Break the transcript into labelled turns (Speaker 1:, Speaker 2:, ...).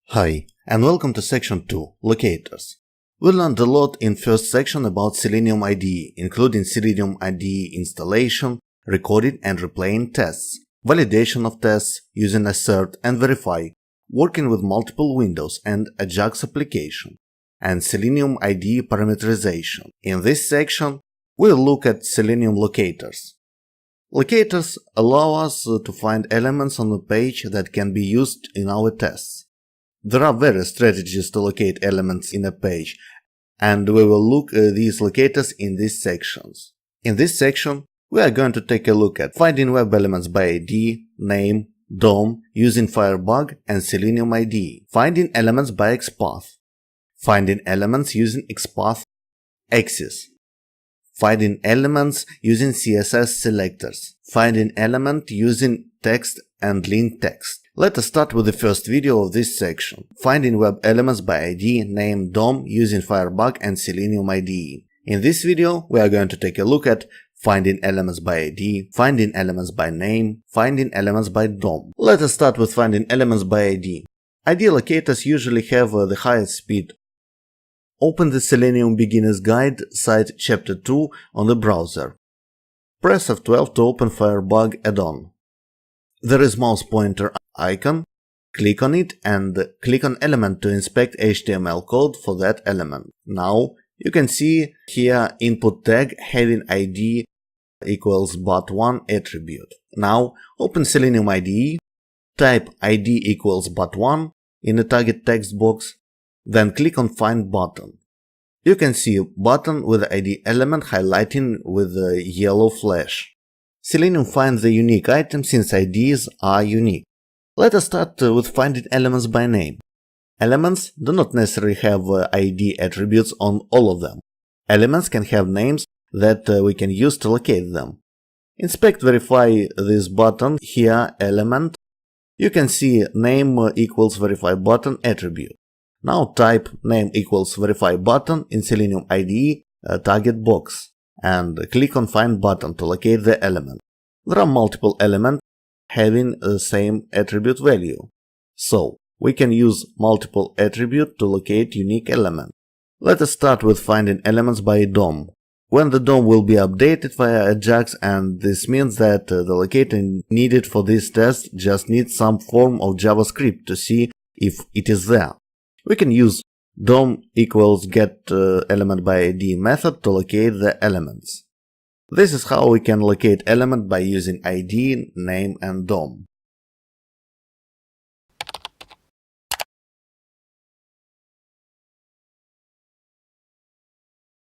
Speaker 1: Hi, and welcome to section 2, Locators. We learned a lot in first section about Selenium IDE, including Selenium IDE installation, recording and replaying tests, validation of tests using assert and verify, working with multiple windows and Ajax application, and Selenium IDE parameterization. In this section, we'll look at Selenium locators. Locators allow us to find elements on the page that can be used in our tests. There are various strategies to locate elements in a page, and we will look at these locators in these sections. In this section, we are going to take a look at finding web elements by ID, name, DOM using Firebug and Selenium IDE, finding elements by XPath, finding elements using XPath axis, finding elements using CSS selectors, finding element using text and link text. Let us start with the first video of this section, finding web elements by ID, name, DOM using Firebug and Selenium IDE. In this video, we are going to take a look at finding elements by ID, finding elements by name, finding elements by DOM. Let us start with finding elements by ID. ID locators usually have the highest speed. Open the Selenium Beginner's Guide, site chapter 2 on the browser. Press F12 to open Firebug add-on. There is mouse pointer icon, click on it and click on element to inspect HTML code for that element. Now you can see here input tag having ID equals bot1 attribute. Now open Selenium IDE, type ID equals bot1 in the target text box, then click on find button. You can see button with the ID element highlighting with the yellow flash. Selenium finds the unique item since IDs are unique. Let us start with finding elements by name. Elements do not necessarily have ID attributes on all of them. Elements can have names that we can use to locate them. Inspect verify this button here element. You can see name equals verify button attribute. Now type name equals verify button in Selenium IDE target box and click on find button to locate the element. There are multiple elements having the same attribute value, so we can use multiple attribute to locate unique element. Let us start with finding elements by DOM. When the DOM will be updated via Ajax, and this means that the locator needed for this test just needs some form of JavaScript to see if it is there. We can use DOM equals get element by ID method to locate the elements. This is how we can locate element by using ID, name and DOM.